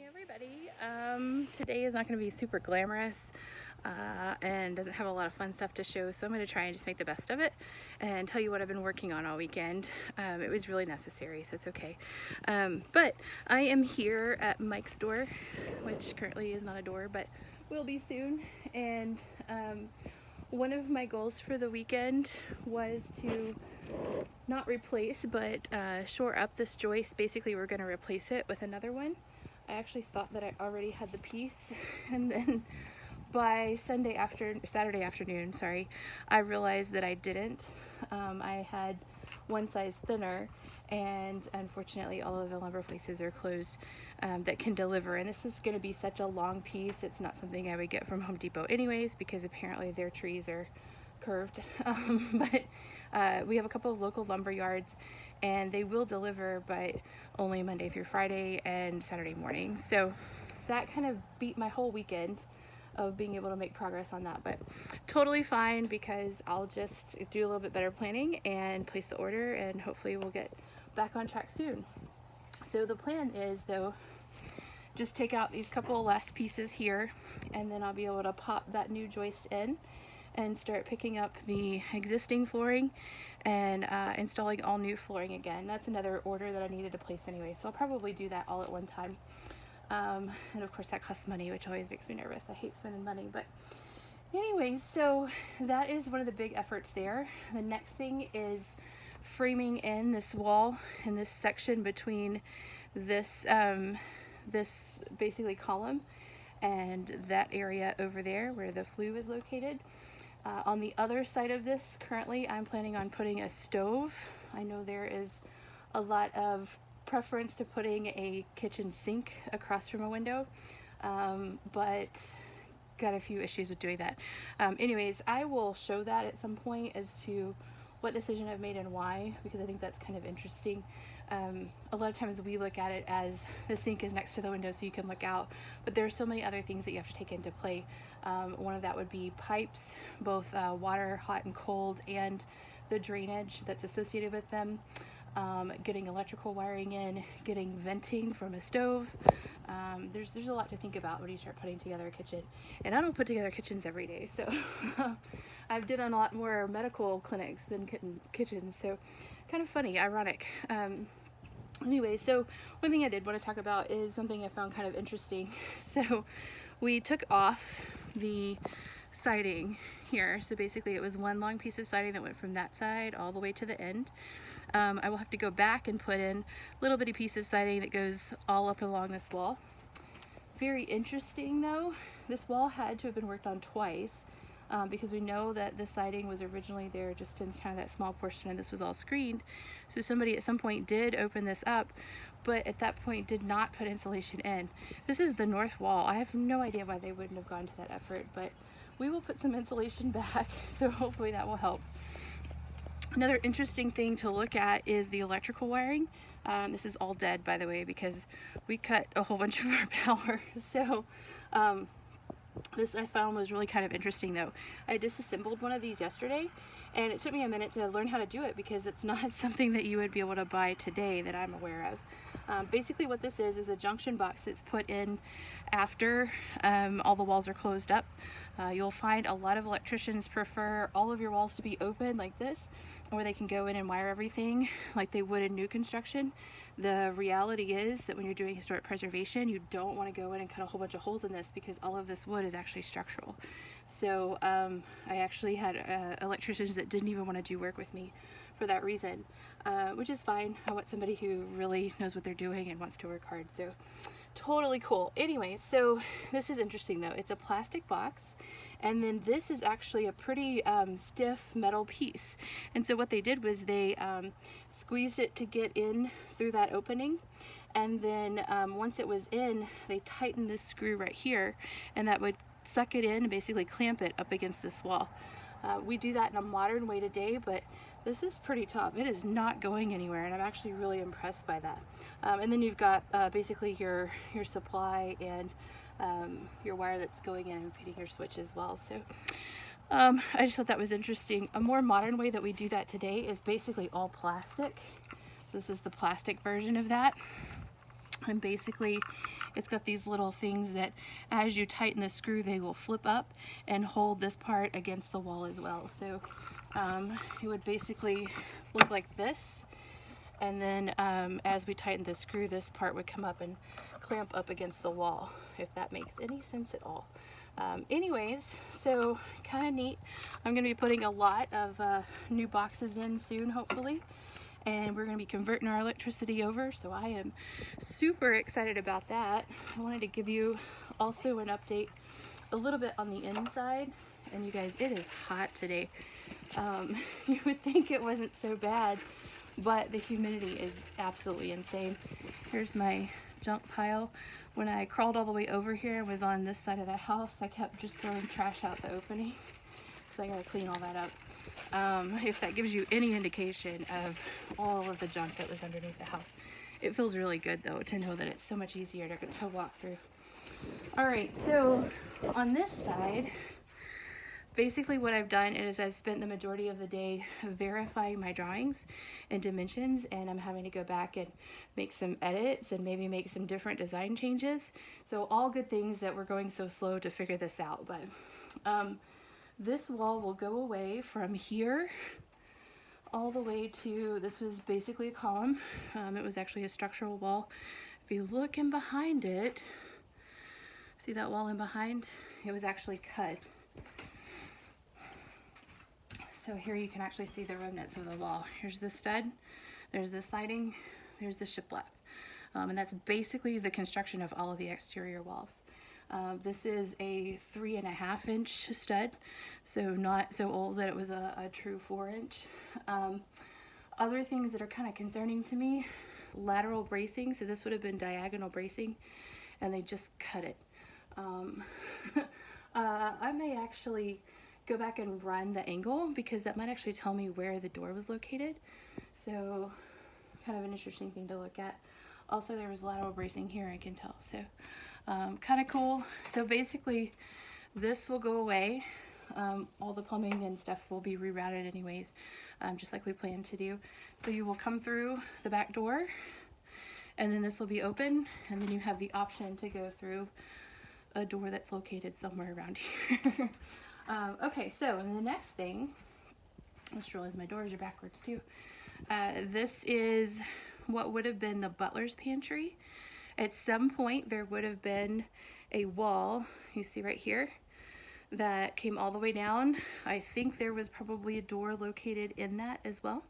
Everybody. Today is not going to be super glamorous and doesn't have a lot of fun stuff to show, so I'm going to try and just make the best of it and tell you what I've been working on all weekend. It was really necessary, so it's okay. But I am here at Mike's door, which currently is not a door, but will be soon. And one of my goals for the weekend was to not replace, but shore up this joist. Basically, we're going to replace it with another one. I actually thought that I already had the piece, and then by Saturday afternoon, I realized that I didn't. I had one size thinner, and unfortunately all of the lumber places are closed that can deliver, and this is going to be such a long piece. It's not something I would get from Home Depot anyways, because apparently their trees are curved. But we have a couple of local lumber yards, and they will deliver, but only Monday through Friday and Saturday morning. So that kind of beat my whole weekend of being able to make progress on that, but totally fine, because I'll just do a little bit better planning and place the order, and hopefully we'll get back on track soon. So the plan is, though, just take out these couple last pieces here, and then I'll be able to pop that new joist in and start picking up the existing flooring and installing all new flooring again. That's another order that I needed to place anyway, so I'll probably do that all at one time. And of course that costs money, which always makes me nervous. I hate spending money, but anyways, so that is one of the big efforts there. The next thing is framing in this wall in this section between this this basically column and that area over there where the flue is located. On the other side of this, currently I'm planning on putting a stove. I know there is a lot of preference to putting a kitchen sink across from a window, but got a few issues with doing that. Anyways, I will show that at some point as to what decision I've made and why, because I think that's kind of interesting. A lot of times we look at it as the sink is next to the window so you can look out, but there are so many other things that you have to take into play. One of that would be pipes, both water, hot and cold, and the drainage that's associated with them. Getting electrical wiring in, getting venting from a stove. There's a lot to think about when you start putting together a kitchen, and I don't put together kitchens every day, so I've done a lot more medical clinics than kitchens, so kind of funny, ironic. Anyway, so one thing I did want to talk about is something I found kind of interesting. So we took off the siding here, so basically it was one long piece of siding that went from that side all the way to the end. I will have to go back and put in a little bitty piece of siding that goes all up along this wall. Very interesting though, this wall had to have been worked on twice, because we know that the siding was originally there just in kind of that small portion, and this was all screened. So somebody at some point did open this up, but at that point did not put insulation in. This is the north wall. I have no idea why they wouldn't have gone to that effort, but we will put some insulation back, so hopefully that will help. Another interesting thing to look at is the electrical wiring. This is all dead, by the way, because we cut a whole bunch of our power. So this I found was really kind of interesting though. I disassembled one of these yesterday, and it took me a minute to learn how to do it because it's not something that you would be able to buy today that I'm aware of. Basically what this is a junction box that's put in after all the walls are closed up. You'll find a lot of electricians prefer all of your walls to be open like this, or they can go in and wire everything like they would in new construction. The reality is that when you're doing historic preservation, you don't want to go in and cut a whole bunch of holes in this, because all of this wood is actually structural. So I actually had electricians that didn't even want to do work with me for that reason, which is fine. I want somebody who really knows what they're doing and wants to work hard, so totally cool. Anyway, so this is interesting though. It's a plastic box, and then this is actually a pretty stiff metal piece. And so what they did was they squeezed it to get in through that opening, and then once it was in, they tightened this screw right here, and that would suck it in and basically clamp it up against this wall. We do that in a modern way today, but this is pretty tough. It is not going anywhere, and I'm actually really impressed by that. And then you've got basically your supply and your wire that's going in and feeding your switch as well. So I just thought that was interesting. A more modern way that we do that today is basically all plastic. So this is the plastic version of that. And basically it's got these little things that as you tighten the screw, they will flip up and hold this part against the wall as well. So it would basically look like this. And then as we tighten the screw, this part would come up and clamp up against the wall, if that makes any sense at all. Anyways, so kind of neat. I'm going to be putting a lot of new boxes in soon, hopefully. And we're going to be converting our electricity over, so I am super excited about that. I wanted to give you also an update a little bit on the inside. And you guys, it is hot today. You would think it wasn't so bad, but the humidity is absolutely insane. Here's my junk pile. When I crawled all the way over here and was on this side of the house, I kept just throwing trash out the opening, so I gotta clean all that up. If that gives you any indication of all of the junk that was underneath the house. It feels really good though to know that it's so much easier to walk through. All right, so on this side, basically what I've done is I've spent the majority of the day verifying my drawings and dimensions, and I'm having to go back and make some edits and maybe make some different design changes. So all good things that we're going so slow to figure this out. But this wall will go away from here all the way to, this was basically a column. It was actually a structural wall. If you look in behind it, see that wall in behind? It was actually cut. So here you can actually see the remnants of the wall. Here's the stud, there's the siding, there's the shiplap. And that's basically the construction of all of the exterior walls. This is a 3.5-inch stud, so not so old that it was a true 4-inch. Other things that are kind of concerning to me, lateral bracing. So this would have been diagonal bracing, and they just cut it. I may actually go back and run the angle, because that might actually tell me where the door was located. So kind of an interesting thing to look at. Also, there was lateral bracing here, I can tell. So kind of cool. So basically this will go away. All the plumbing and stuff will be rerouted anyways, just like we planned to do. So you will come through the back door, and then this will be open, and then you have the option to go through a door that's located somewhere around here. Okay, so the next thing, I just realized my doors are backwards too. This is what would have been the butler's pantry. At some point there would have been a wall, you see right here, that came all the way down. I think there was probably a door located in that as well.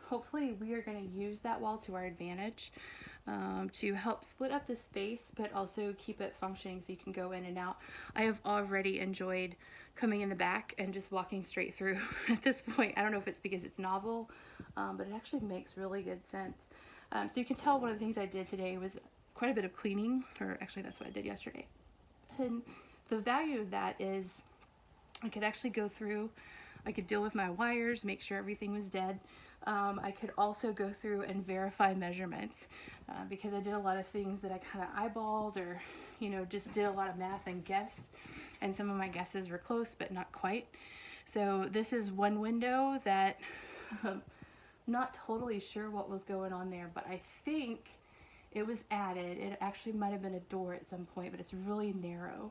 Hopefully we are going to use that wall to our advantage, to help split up the space, but also keep it functioning so you can go in and out. I have already enjoyed coming in the back and just walking straight through at this point. I don't know if it's because it's novel, but it actually makes really good sense. So you can tell one of the things I did today was quite a bit of cleaning, or actually that's what I did yesterday. And the value of that is I could actually go through, I could deal with my wires, make sure everything was dead. I could also go through and verify measurements, because I did a lot of things that I kind of eyeballed, or just did a lot of math and guessed, and some of my guesses were close but not quite. So this is one window that not totally sure what was going on there, but I think it was added. It actually might have been a door at some point, but it's really narrow.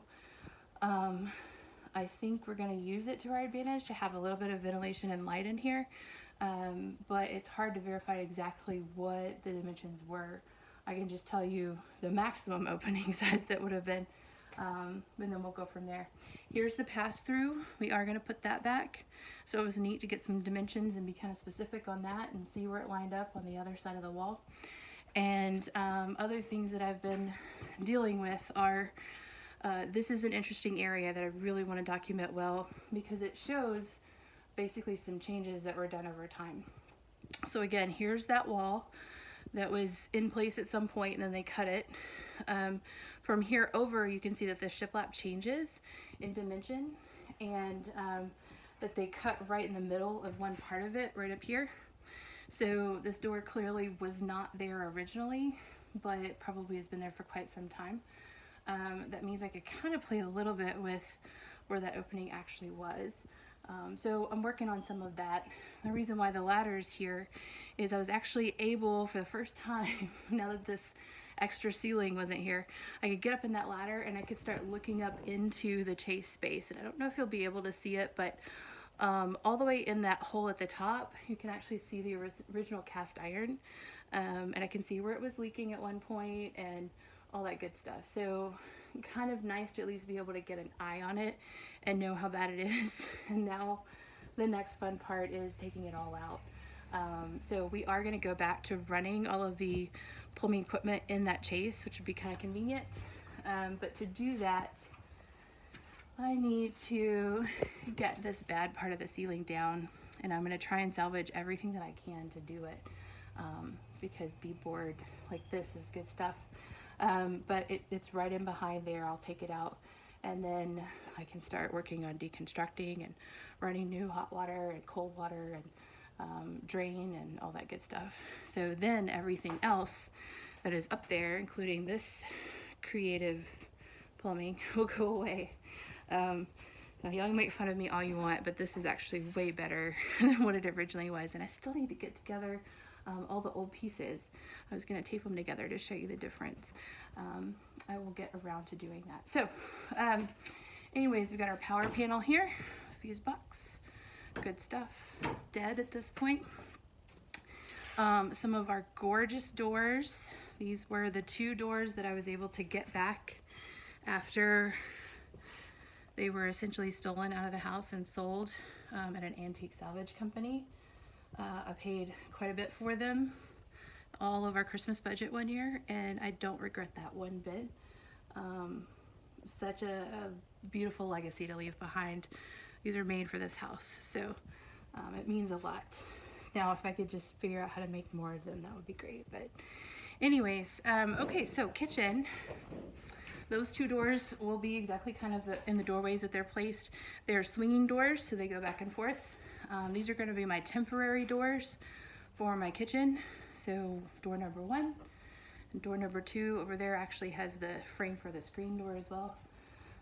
I think we're going to use it to our advantage to have a little bit of ventilation and light in here, but it's hard to verify exactly what the dimensions were. I can just tell you the maximum opening size that would have been, and then we'll go from there. Here's the pass-through. We are going to put that back, so it was neat to get some dimensions and be kind of specific on that and see where it lined up on the other side of the wall. And other things that I've been dealing with are, this is an interesting area that I really want to document well, because it shows basically some changes that were done over time. So again, here's that wall that was in place at some point, and then they cut it. From here over, you can see that the shiplap changes in dimension, and that they cut right in the middle of one part of it, right up here. So this door clearly was not there originally, but it probably has been there for quite some time. That means I could kind of play a little bit with where that opening actually was. So I'm working on some of that. The reason why the ladder's here is I was actually able, for the first time, now that this extra ceiling wasn't here, I could get up in that ladder and I could start looking up into the chase space. And I don't know if you'll be able to see it, but all the way in that hole at the top, you can actually see the original cast iron. And I can see where it was leaking at one point and all that good stuff. So kind of nice to at least be able to get an eye on it and know how bad it is. And now the next fun part is taking it all out. So we are going to go back to running all of the plumbing equipment in that chase, which would be kind of convenient. But to do that, I need to get this bad part of the ceiling down, and I'm going to try and salvage everything that I can to do it, because beadboard like this is good stuff. But it's right in behind there. I'll take it out, and then I can start working on deconstructing and running new hot water and cold water and drain and all that good stuff. So then everything else that is up there, including this creative plumbing, will go away. Now y'all can make fun of me all you want, but this is actually way better than what it originally was, and I still need to get together all the old pieces. I was going to tape them together to show you the difference. I will get around to doing that. So anyways, we've got our power panel here, fuse box, good stuff, dead at this point. Some of our gorgeous doors. These were the 2 doors that I was able to get back after they were essentially stolen out of the house and sold at an antique salvage company. I paid quite a bit for them, all of our Christmas budget one year, and I don't regret that one bit. Such a beautiful legacy to leave behind. These are made for this house, so it means a lot. Now, if I could just figure out how to make more of them, that would be great. But anyways, okay, so kitchen. Those 2 doors will be exactly kind of in the doorways that they're placed. They're swinging doors, so they go back and forth. These are going to be my temporary doors for my kitchen. So door number 1 and door number 2 over there actually has the frame for the screen door as well.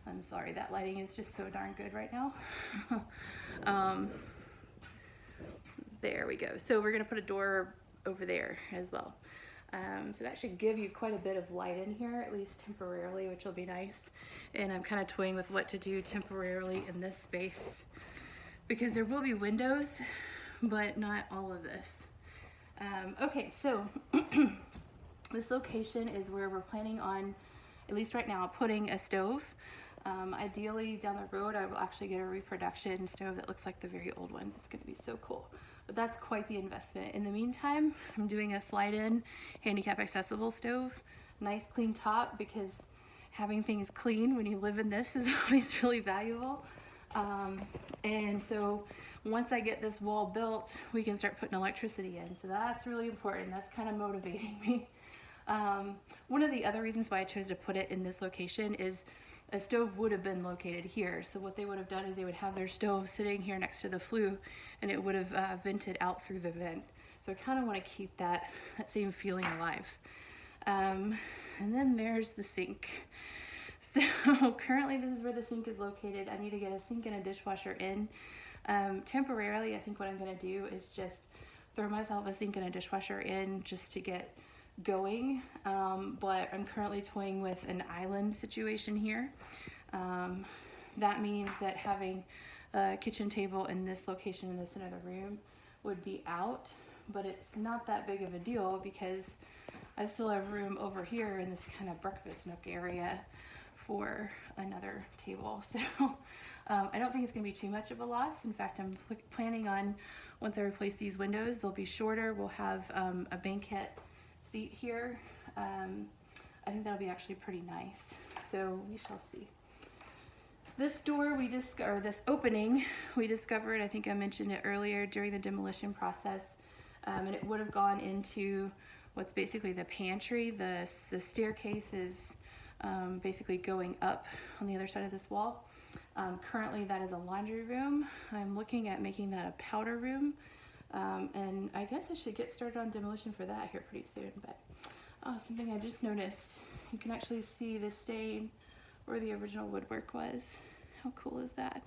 I'm sorry, that lighting is just so darn good right now. There we go. So we're going to put a door over there as well. So that should give you quite a bit of light in here, at least temporarily, which will be nice. And I'm kind of toying with what to do temporarily in this space, because there will be windows, but not all of this. Okay, so this location is where we're planning on, at least right now, putting a stove. Ideally, down the road, I will actually get a reproduction stove that looks like the very old ones. It's going to be so cool. But that's quite the investment. In the meantime, I'm doing a slide-in handicap accessible stove. Nice clean top, because having things clean when you live in this is always really valuable. And so once I get this wall built, we can start putting electricity in. So that's really important. That's kind of motivating me. One of the other reasons why I chose to put it in this location is a stove would have been located here. So what they would have done is they would have their stove sitting here next to the flue, and it would have vented out through the vent. So I kind of want to keep that same feeling alive. And then there's the sink. So currently this is where the sink is located. I need to get a sink and a dishwasher in. Temporarily, I think what I'm going to do is just throw myself a sink and a dishwasher in just to get going, but I'm currently toying with an island situation here. That means that having a kitchen table in this location in this another room would be out, but it's not that big of a deal because I still have room over here in this kind of breakfast nook area for another table. So I don't think it's going to be too much of a loss. In fact, I'm planning on, once I replace these windows, they'll be shorter. We'll have a banquette seat here. I think that'll be actually pretty nice. So we shall see. This door or this opening we discovered, I think I mentioned it earlier, during the demolition process, and it would have gone into what's basically the pantry. The staircase is basically going up on the other side of this wall. Currently that is a laundry room. I'm looking at making that a powder room. And I guess I should get started on demolition for that here pretty soon. But something I just noticed, you can actually see the stain where the original woodwork was. How cool is that?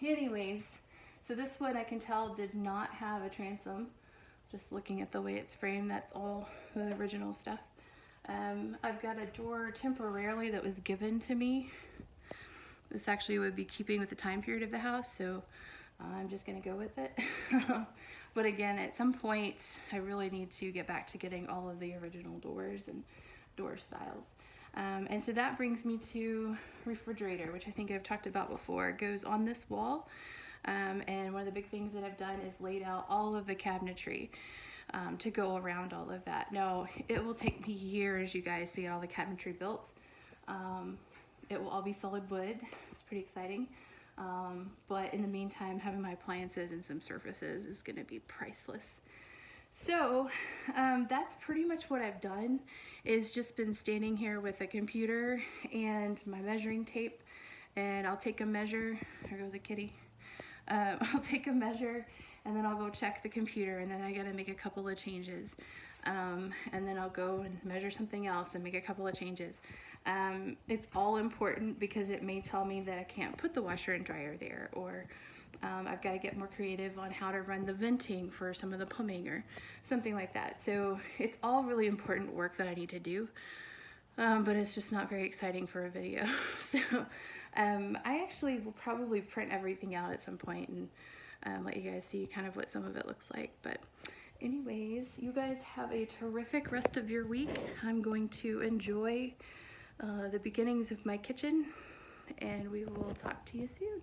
anyways, so this one I can tell did not have a transom. Just looking at the way it's framed, that's all the original stuff. I've got a door temporarily that was given to me. This actually would be keeping with the time period of the house, so I'm just gonna go with it. But again, at some point, I really need to get back to getting all of the original doors and door styles. And so that brings me to refrigerator, which I think I've talked about before. It goes on this wall. And one of the big things that I've done is laid out all of the cabinetry to go around all of that. Now, it will take me years, you guys, to get all the cabinetry built. It will all be solid wood. It's pretty exciting. But in the meantime, having my appliances and some surfaces is going to be priceless. So that's pretty much what I've done, is just been standing here with a computer and my measuring tape, and I'll take a measure. There goes a kitty. I'll take a measure and then I'll go check the computer, and then I gotta make a couple of changes. And then I'll go and measure something else and make a couple of changes. It's all important because it may tell me that I can't put the washer and dryer there, or I've got to get more creative on how to run the venting for some of the plumbing or something like that. So it's all really important work that I need to do, but it's just not very exciting for a video. So I actually will probably print everything out at some point and let you guys see kind of what some of it looks like. But anyways, you guys have a terrific rest of your week. I'm going to enjoy the beginnings of my kitchen, and we will talk to you soon.